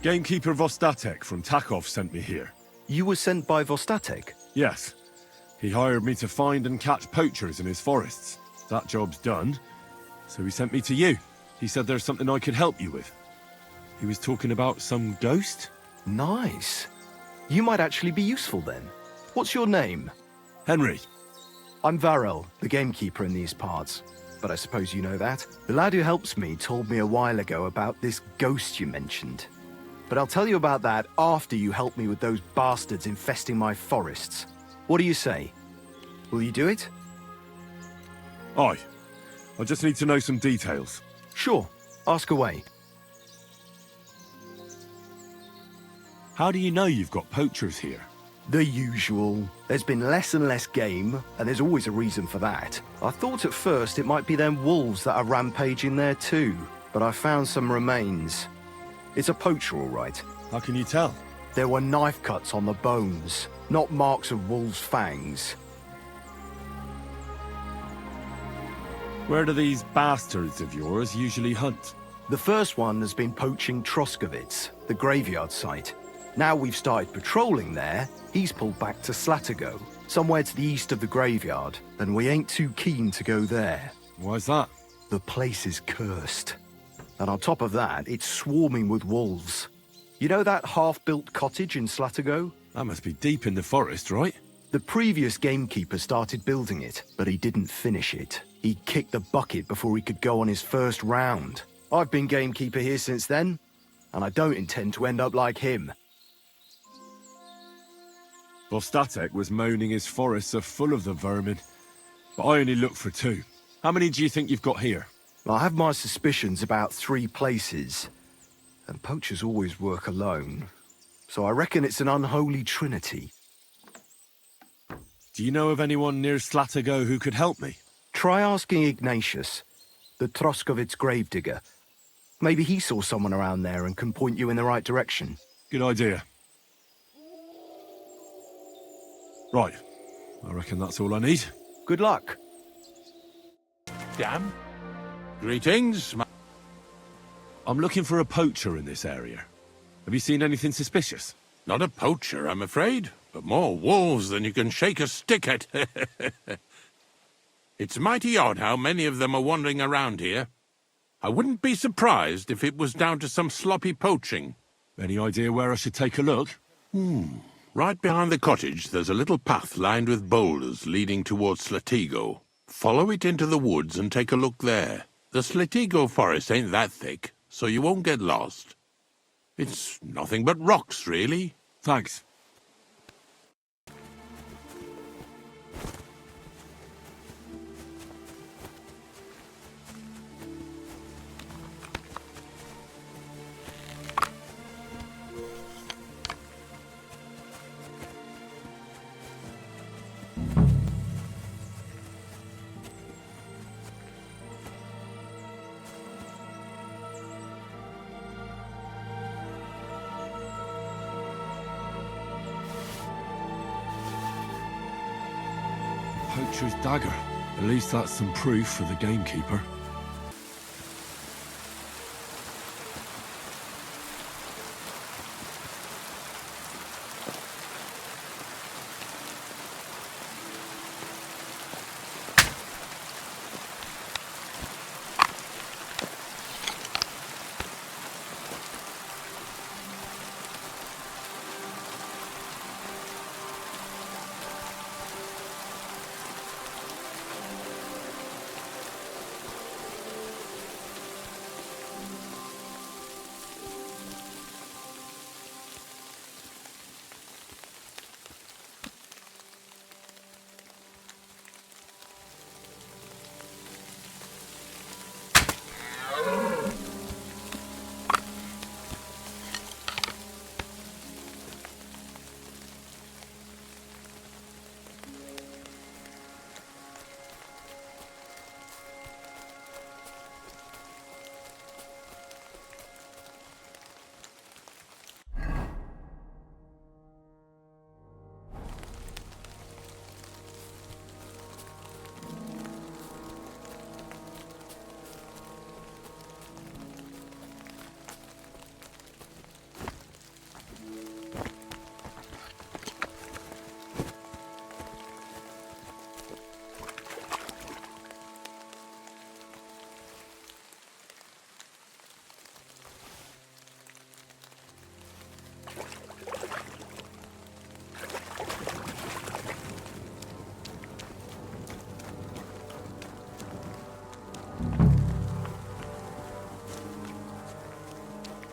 Gamekeeper Vostatek from Takov sent me here. You were sent by Vostatek? Yes. He hired me to find and catch poachers in his forests. That job's done, so he sent me to you. He said there's something I could help you with. He was talking about some ghost? Nice. You might actually be useful then. What's your name? Henry. I'm Varel, the gamekeeper in these parts. But I suppose you know that. The lad who helps me told me a while ago about this ghost you mentioned. But I'll tell you about that after you help me with those bastards infesting my forests. What do you say? Will you do it? Aye. I just need to know some details. Sure. Ask away. How do you know you've got poachers here? The usual. There's been less and less game, and there's always a reason for that. I thought at first it might be them wolves that are rampaging there too, but I found some remains. It's a poacher, all right. How can you tell? There were knife cuts on the bones, not marks of wolves' fangs. Where do these bastards of yours usually hunt? The first one has been poaching Troskovitz, the graveyard site. Now we've started patrolling there, he's pulled back to Slatigo, somewhere to the east of the graveyard, and we ain't too keen to go there. Why's that? The place is cursed. And on top of that, it's swarming with wolves. You know that half-built cottage in Slatigo? That must be deep in the forest, right? The previous gamekeeper started building it, but he didn't finish it. He kicked the bucket before he could go on his first round. I've been gamekeeper here since then, and I don't intend to end up like him. Vostatek was moaning his forests are full of the vermin, but I only looked for 2. How many do you think you've got here? I have my suspicions about 3 places, and poachers always work alone, so I reckon it's an unholy trinity. Do you know of anyone near Slatigo who could help me? Try asking Ignatius, the Troskovitz gravedigger. Maybe he saw someone around there and can point you in the right direction. Good idea. Right. I reckon that's all I need. Good luck. Damn. Greetings. I'm looking for a poacher in this area. Have you seen anything suspicious? Not a poacher, I'm afraid, but more wolves than you can shake a stick at. It's mighty odd how many of them are wandering around here. I wouldn't be surprised if it was down to some sloppy poaching. Any idea where I should take a look? Right behind the cottage, there's a little path lined with boulders leading towards Slatigo. Follow it into the woods and take a look there. The Slatigo forest ain't that thick, so you won't get lost. It's nothing but rocks, really. Thanks. Poacher's dagger. At least that's some proof for the gamekeeper.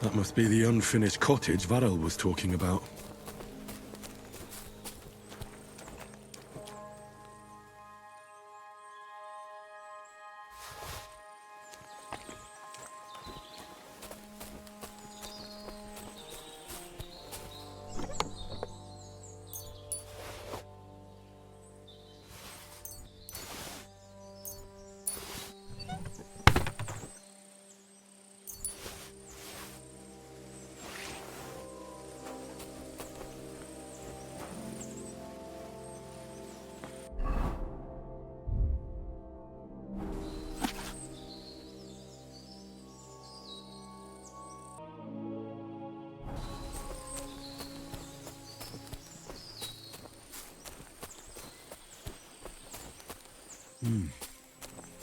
That must be the unfinished cottage Varel was talking about.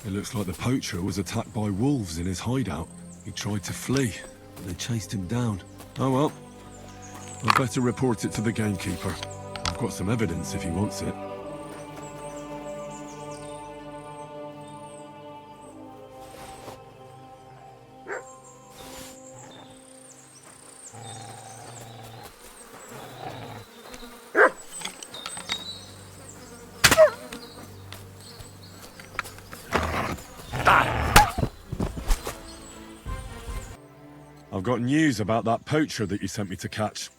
It looks like the poacher was attacked by wolves in his hideout. He tried to flee, but they chased him down. Oh well. I'd better report it to the gamekeeper. I've got some evidence if he wants it. I've got news about that poacher that you sent me to catch.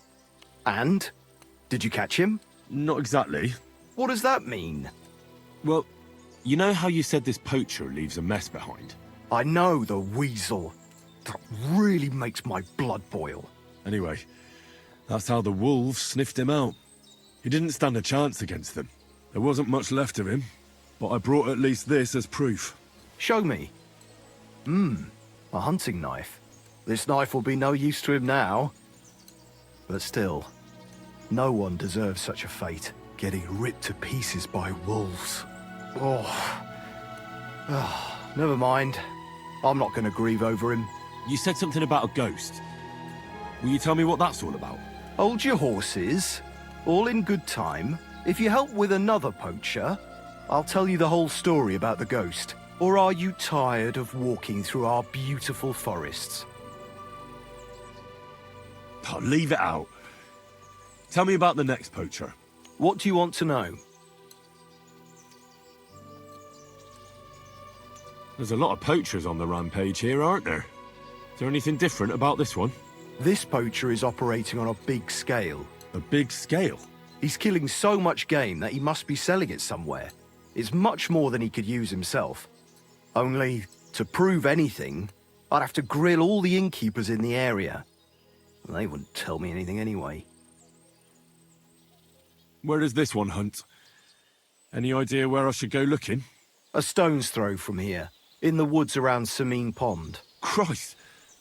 And? Did you catch him? Not exactly. What does that mean? Well, you know how you said this poacher leaves a mess behind? I know, the weasel. That really makes my blood boil. Anyway, that's how the wolves sniffed him out. He didn't stand a chance against them. There wasn't much left of him, but I brought at least this as proof. Show me. A hunting knife. This knife will be no use to him now. But still, no one deserves such a fate, getting ripped to pieces by wolves. Never mind. I'm not going to grieve over him. You said something about a ghost. Will you tell me what that's all about? Hold your horses. All in good time. If you help with another poacher, I'll tell you the whole story about the ghost. Or are you tired of walking through our beautiful forests? Oh, leave it out. Tell me about the next poacher. What do you want to know? There's a lot of poachers on the rampage here, aren't there? Is there anything different about this one? This poacher is operating on a big scale. A big scale? He's killing so much game that he must be selling it somewhere. It's much more than he could use himself. Only, to prove anything, I'd have to grill all the innkeepers in the area. They wouldn't tell me anything anyway. Where does this one hunt? Any idea where I should go looking? A stone's throw from here, in the woods around Semina Pond. Christ,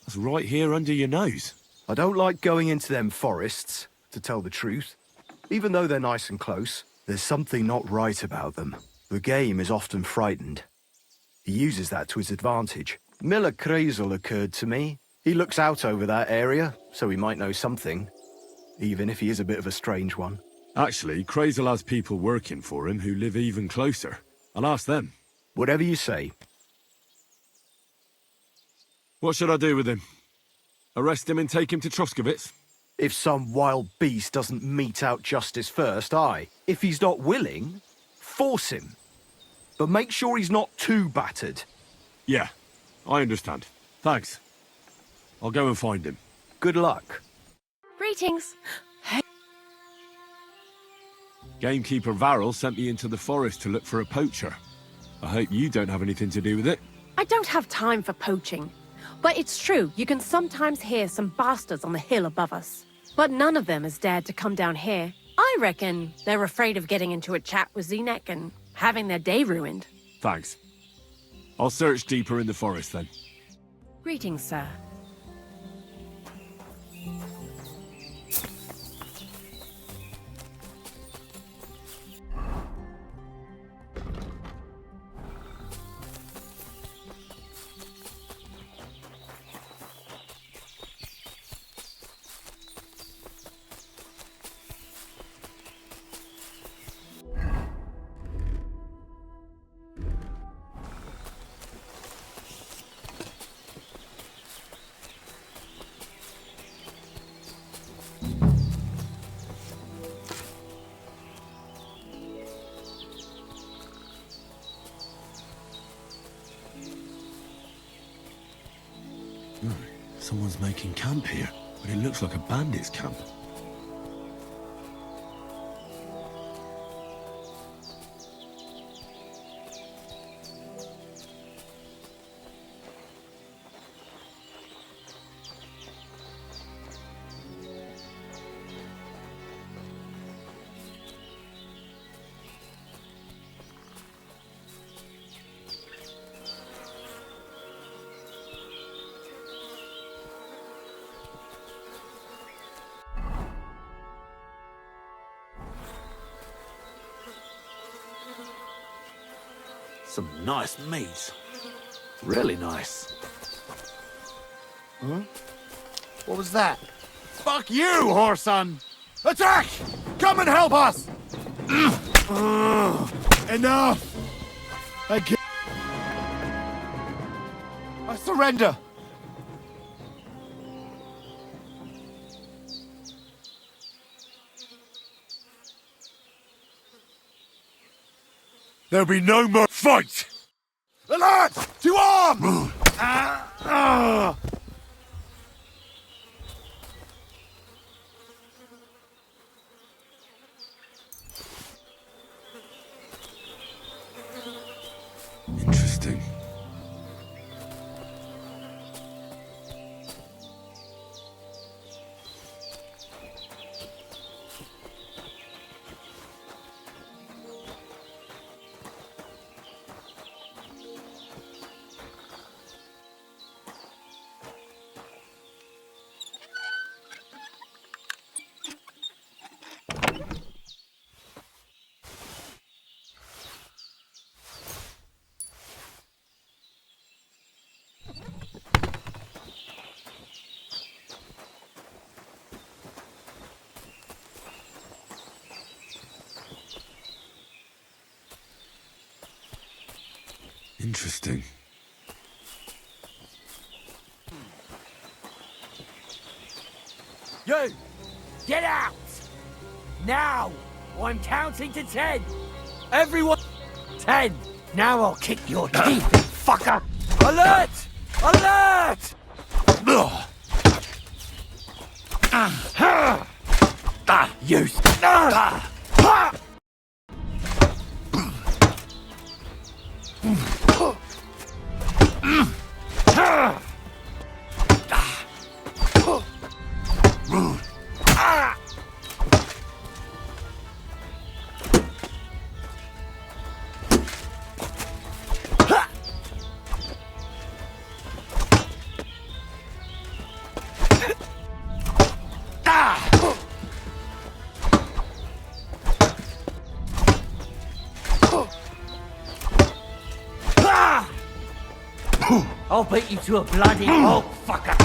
that's right here under your nose. I don't like going into them forests, to tell the truth. Even though they're nice and close, there's something not right about them. The game is often frightened. He uses that to his advantage. Miller Kreisel occurred to me. He looks out over that area, so he might know something. Even if he is a bit of a strange one. Actually, Kreisel has people working for him who live even closer. I'll ask them. Whatever you say. What should I do with him? Arrest him and take him to Troskovitz? If some wild beast doesn't mete out justice first, aye. If he's not willing, force him. But make sure he's not too battered. Yeah, I understand. Thanks. I'll go and find him. Good luck. Greetings. Gamekeeper Varel sent me into the forest to look for a poacher. I hope you don't have anything to do with it. I don't have time for poaching. But it's true, you can sometimes hear some bastards on the hill above us. But none of them has dared to come down here. I reckon they're afraid of getting into a chat with Zenek and having their day ruined. Thanks. I'll search deeper in the forest then. Greetings, sir. Someone's making camp here, but it looks like a bandit's camp. Some nice meat. Really nice. Huh? What was that? Fuck you, whoreson! Attack! Come and help us! Enough! I surrender! There'll be no more fight! Alert! To arms! Interesting. Interesting. You! Get out! Now! I'm counting to 10! Everyone! 10! Now I'll kick your teeth, fucker! Alert! Alert! You! I'll beat you to a bloody pulp, fucker!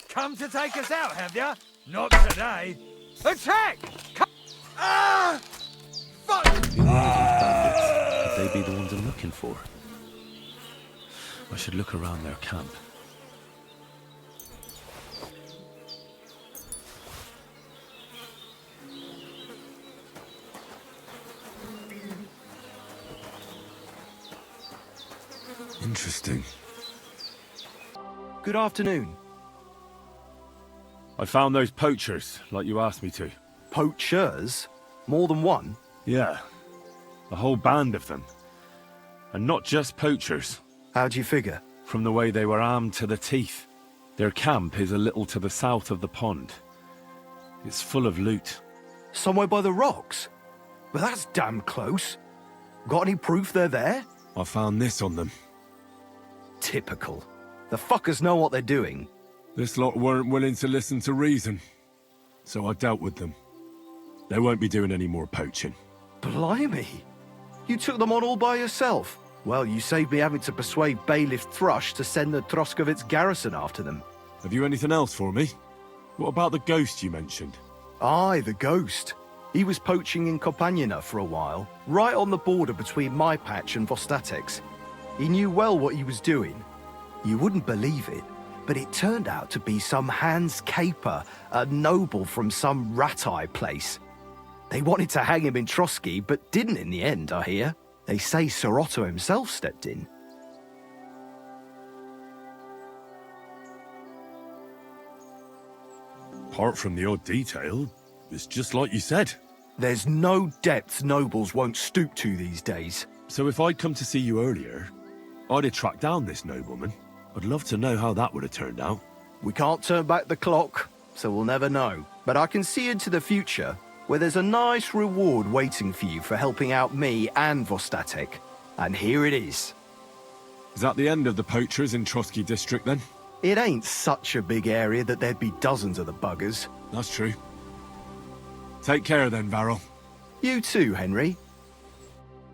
Come to take us out, have ya? Not today. Attack! Come! Ah! Fuck! Who are these bandits? Could they be the ones I'm looking for? I should look around their camp. Interesting. Good afternoon. I found those poachers, like you asked me to. Poachers? More than one? Yeah. A whole band of them. And not just poachers. How do you figure? From the way they were armed to the teeth. Their camp is a little to the south of the pond. It's full of loot. Somewhere by the rocks? But that's damn close. Got any proof they're there? I found this on them. Typical. The fuckers know what they're doing. This lot weren't willing to listen to reason. So I dealt with them. They won't be doing any more poaching. Blimey. You took them on all by yourself. Well, you saved me having to persuade Bailiff Thrush to send the Troskovitz garrison after them. Have you anything else for me? What about the ghost you mentioned? Aye, the ghost. He was poaching in Kopaniana for a while, right on the border between my patch and Vostatek's. He knew well what he was doing. You wouldn't believe it, but it turned out to be some Hans Caper, a noble from some rat-eye place. They wanted to hang him in Trotsky, but didn't in the end, I hear. They say Sir Otto himself stepped in. Apart from the odd detail, it's just like you said. There's no depths nobles won't stoop to these days. So if I'd come to see you earlier, I'd have tracked down this nobleman. I'd love to know how that would have turned out. We can't turn back the clock, so we'll never know. But I can see into the future, where there's a nice reward waiting for you for helping out me and Vostatek. And here it is. Is that the end of the poachers in Trotsky district then? It ain't such a big area that there'd be dozens of the buggers. That's true. Take care then, Varel. You too, Henry.